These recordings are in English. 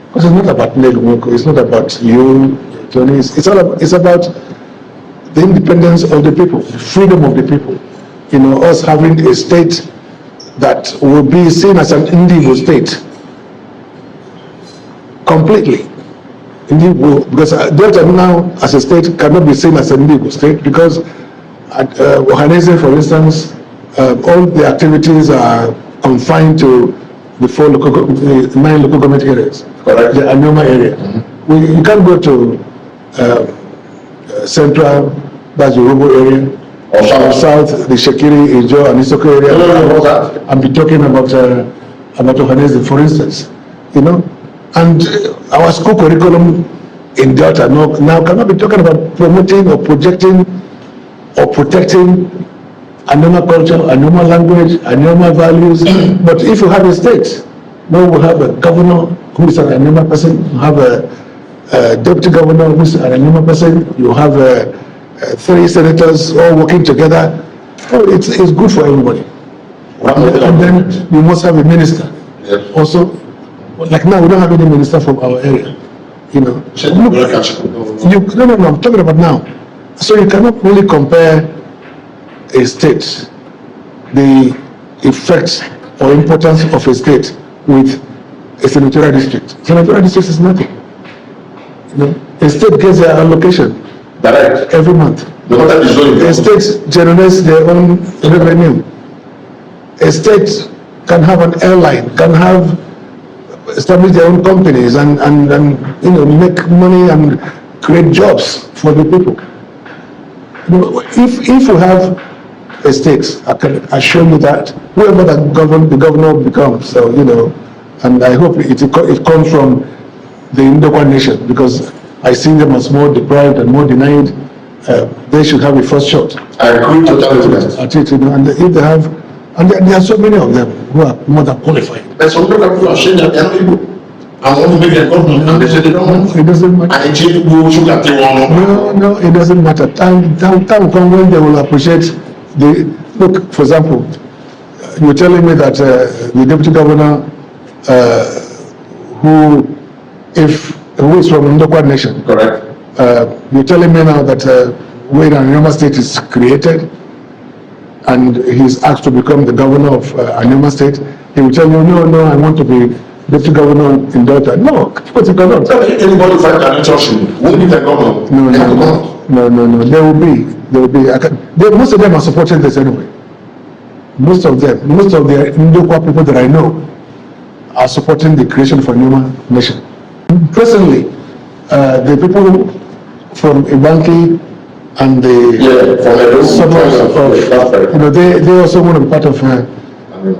Because it's not about Nwoko, it's not about you, Tony. It's about the independence of the people, the freedom of the people. You know, us having a state that will be seen as an Ndigbo state completely. Ndigbo, because Delta now as a state cannot be seen as a Ndigbo state because at Ohanese, for instance, all the activities are confined to the 9 local government areas, correct? The Anioma area. Mm-hmm. You can't go to Central, that's the Yoruba area, or South, the Shekiri, Ijo, and Isoko area, and be talking about Ohanese, for instance, you know. And our school curriculum in Delta now cannot be talking about promoting or projecting or protecting Anioma culture, Anioma language, Anioma values. But if you have a state, now we have a governor who is an Anioma person, you have a deputy governor who is an Anioma person, you have 3 senators all working together. Oh, it's good for everybody. And then you must have a minister. Yes. Also, like now we don't have any minister from our area. You know. No, I'm talking about now. So you cannot really compare a state, the effects or importance of a state with a senatorial district. Senatorial district is nothing. You know, a state gets their allocation direct every month. A state generates their own revenue. A state can have an airline, can have establish their own companies and you know, make money and create jobs for the people. You know, if you have a state, I can assure you that whoever the governor becomes, so you know, and I hope it comes from the Ndokwa nation, because I see them as more deprived and more denied. They should have a first shot. I agree totally with that. At it, you know, and if they have, and there are so many of them who are more than qualified. But some people are saying that they are not able. I want to make them government, and they say they don't want. It doesn't matter. And no, it doesn't matter. Time will come when they will appreciate the look. For example, you're telling me that the deputy governor, who is from Ndokwa nation, correct? You're telling me now that when Anioma state is created and he's asked to become the governor of Anioma state, he will tell you, no, I want to be deputy governor in Delta. No, but you cannot. So anybody find an interest won't be the governor. No. There will be. Most of them are supporting this anyway. Most of the Ndokwa people that I know are supporting the creation of a Anioma nation. Presently, the people from Ibanki and the suburbs of, you know, they also want to be part of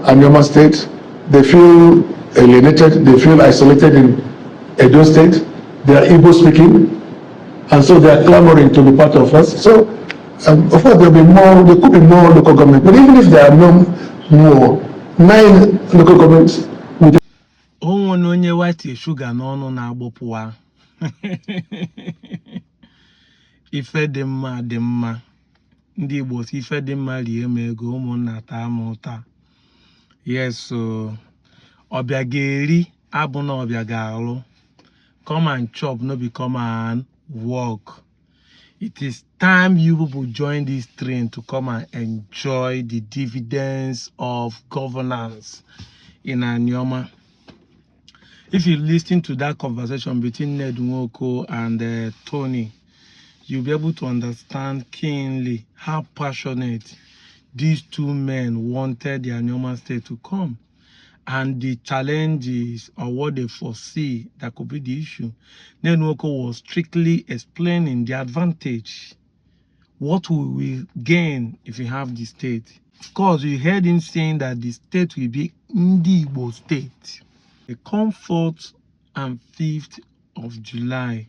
Anioma state. They feel alienated, they feel isolated in Edo state. They are Igbo speaking, and so they are clamoring to be part of us. So, of course, there could be more local government, but even if there are no more, 9 local governments. Onye white sugar no na-agbopụwa. Ife dị mma ndị Igbo si ife dị mma rie m ego ụmụnna taa m ụta. Yes, so ọbịa ga-eri abụ na ọbịa ga-arụ. Come and chop, no be come and walk. It is time you people join this train to come and enjoy the dividends of governance in Anioma. If you listen to that conversation between Nwoko and Tony, you'll be able to understand keenly how passionate these 2 men wanted the Anioma state to come, and the challenges or what they foresee that could be the issue. Then Nwoko was strictly explaining the advantage, what we will gain if we have the state. Of course, you heard him saying that the state will be Ndigbo state. The 4th and 5th of July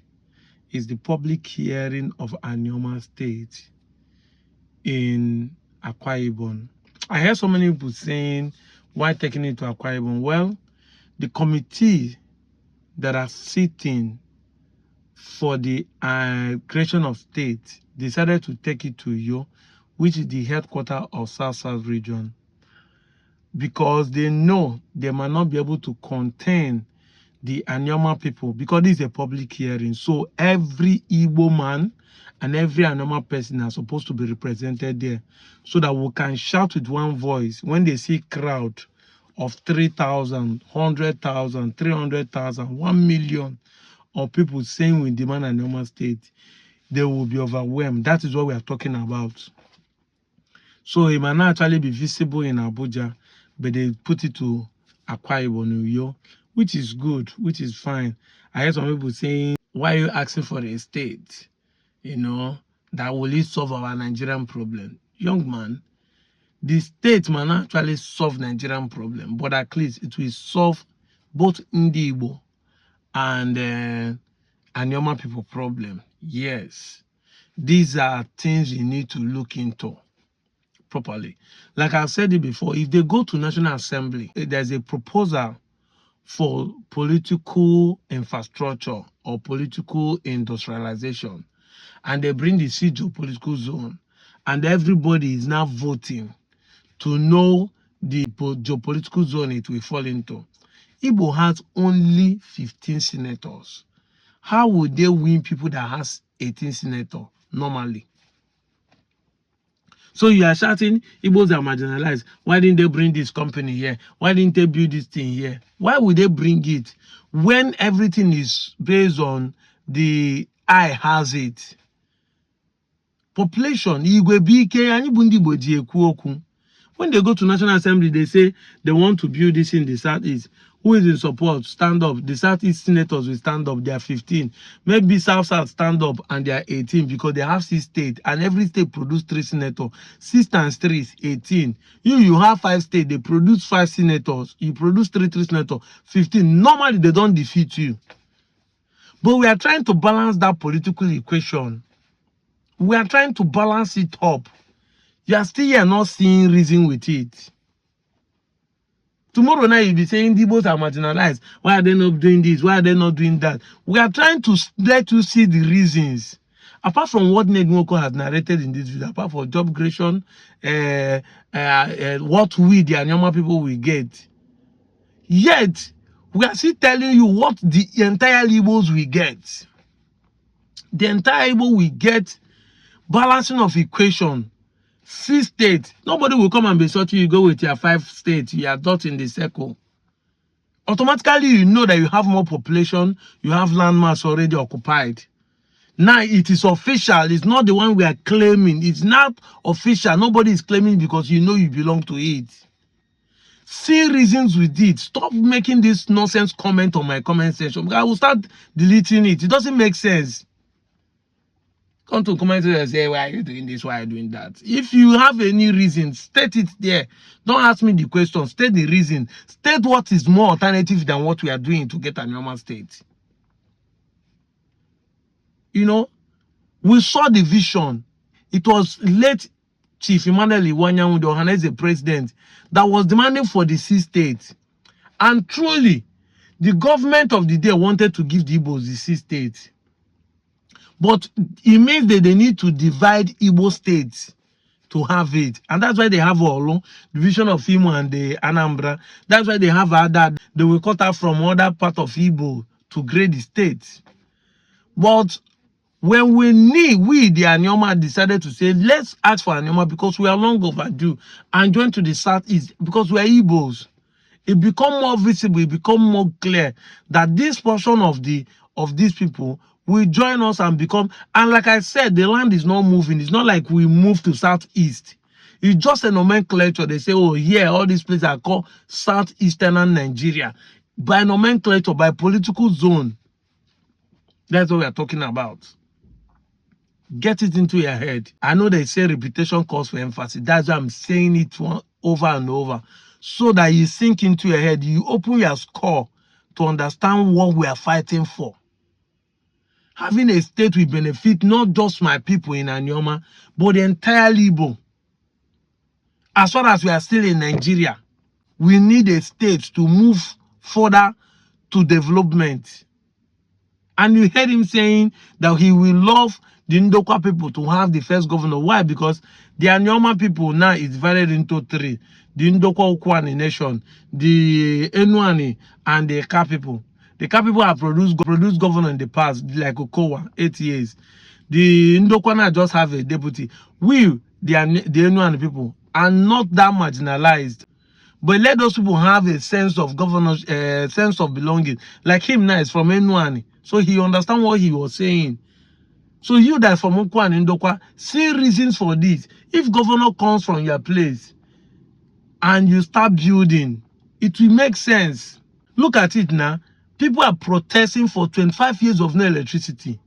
is the public hearing of Anioma state in Akwa Ibom. I heard so many people saying, why taking it to Akwa Ibom? Well, the committee that are sitting for the creation of state decided to take it to Uyo, which is the headquarters of South region, because they know they might not be able to contain the Anioma people, because this is a public hearing, so every Igbo man and every Anioma person are supposed to be represented there, so that we can shout with one voice when they see crowd of 3,000, 100,000, 300,000, 1 million of people saying we demand Anioma state. They will be overwhelmed. That is what we are talking about. So it might not actually be visible in Abuja, but they put it to Akwa Ibom, Uyo, which is good, which is fine. I heard some people saying, why are you asking for a state, you know, that will it solve our Nigerian problem? Young man, the state might not actually solve Nigerian problem, but at least it will solve both Ndigbo and Anioma people problem. Yes, these are things you need to look into properly. Like I've said it before, if they go to National Assembly, there's a proposal for political infrastructure or political industrialization, and they bring the geopolitical zone, and everybody is now voting to know the geopolitical zone it will fall into. Igbo has only 15 senators. How would they win people that has 18 senators normally? So you are shouting, Igbos are marginalized. Why didn't they bring this company here? Why didn't they build this thing here? Why would they bring it when everything is based on the eye has it? Population, Igwe BK, and Ndigbo ji ekwu okwu. When they go to National Assembly, they say they want to build this in the Southeast. Who is in support? Stand up. The Southeast senators will stand up. They are 15. Maybe South stand up and they are 18 because they have 6 states and every state produce 3 senators. 6 times 3 is 18. You have 5 states. They produce 5 senators. You produce 3 senators. 15. Normally, they don't defeat you. But we are trying to balance that political equation. We are trying to balance it up. You are still here not seeing reason with it. Tomorrow night you'll be saying Igbos are marginalized. Why are they not doing this? Why are they not doing that? We are trying to let you see the reasons. Apart from what Nwoko has narrated in this video, apart from job creation, what we, the Anioma people, will get. Yet, we are still telling you what the entire Igbos will get. The entire Igbo will get balancing of equation. 6 states. Nobody will come and be sorry you go with your 5 states. You are not in the circle. Automatically, you know that you have more population. You have landmass already occupied. Now, it is official. It's not the one we are claiming. It's not official. Nobody is claiming because you know you belong to it. See reasons with it. Stop making this nonsense comment on my comment section. I will start deleting it. It doesn't make sense. Come to comment and say, why are you doing this? Why are you doing that? If you have any reason, state it there. Don't ask me the question. State the reason. State what is more alternative than what we are doing to get a normal state. You know, we saw the vision. It was late Chief Emmanuel Iwanyanwu, the Ohaneze president, that was demanding for the 6 states. And truly, the government of the day wanted to give the Igbos the 6 states. But it means that they need to divide Igbo states to have it. And that's why they have Olu, division of Imo and the Anambra. That's why they have other. They will cut out from other part of Igbo to grade the states. But when we, the Anioma, decided to say, let's ask for Anioma because we are long overdue and join to the Southeast because we are Igbos. It become more visible, it become more clear that this portion of these people will join us and become, and like I said, the land is not moving. It's not like we move to Southeast. It's just a nomenclature. They say, oh yeah, all these places are called Southeastern Nigeria. By nomenclature, by political zone. That's what we are talking about. Get it into your head. I know they say repetition calls for emphasis. That's why I'm saying it over and over. So that you sink into your head. You open your skull to understand what we are fighting for. Having a state will benefit not just my people in Anioma, but the entire Igbo. As far as we are still in Nigeria, we need a state to move further to development. And you heard him saying that he will love the Ndokwa people to have the first governor. Why? Because the Anioma people now is divided into 3. The Ndokwa Ukwani nation, the Enuani, and the Eka people. The Kapipo have produced governor in the past, like Okowa, 8 years. The Ndokwa just have a deputy. We, the Enuan people, are not that marginalized. But let those people have a sense of governance, sense of belonging. Like him now is from Enuan, so he understand what he was saying. So you that from Nwoko and Ndokwa, see reasons for this. If governor comes from your place and you start building, it will make sense. Look at it now. People are protesting for 25 years of no electricity.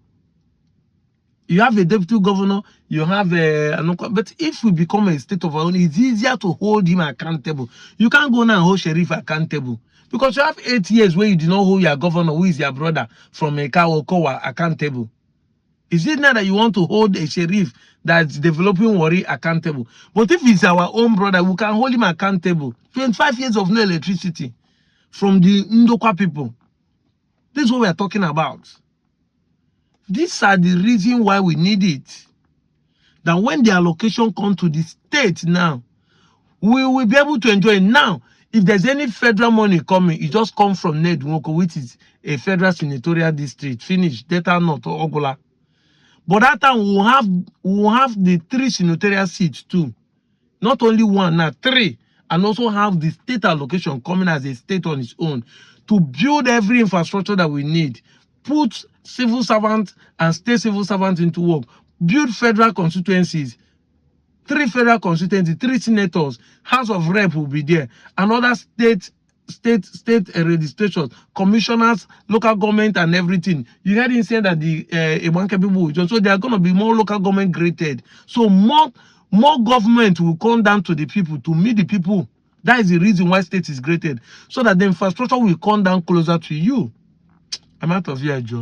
You have a deputy governor, you have a but if we become a state of our own, it's easier to hold him accountable. You can't go now and hold sheriff accountable. Because you have 8 years where you did not hold your governor, who is your brother, from a Okowa accountable. Is it now that you want to hold a sheriff that's developing worry accountable? But if it's our own brother, we can hold him accountable. 25 years of no electricity from the Ndokwa people. This is what we are talking about. These are the reason why we need it. That when the allocation comes to the state now, we will be able to enjoy it. Now, if there's any federal money coming, it just comes from Nwoko, which is a federal senatorial district. Finish, Delta North or Ogola. But that time we'll have the 3 senatorial seats too. Not only 1, now 3. And also have the state allocation coming as a state on its own to build every infrastructure that we need. Put civil servants and state civil servants into work. Build federal constituencies. 3 federal constituencies, 3 senators, House of Rep will be there. Another state registration, commissioners, local government, and everything. You heard him saying that the Ibanka people will join. So there are going to be more local government created. So more government will come down to the people to meet the people. That is the reason why state is created. So that the infrastructure will come down closer to you. I'm out of here, Joe.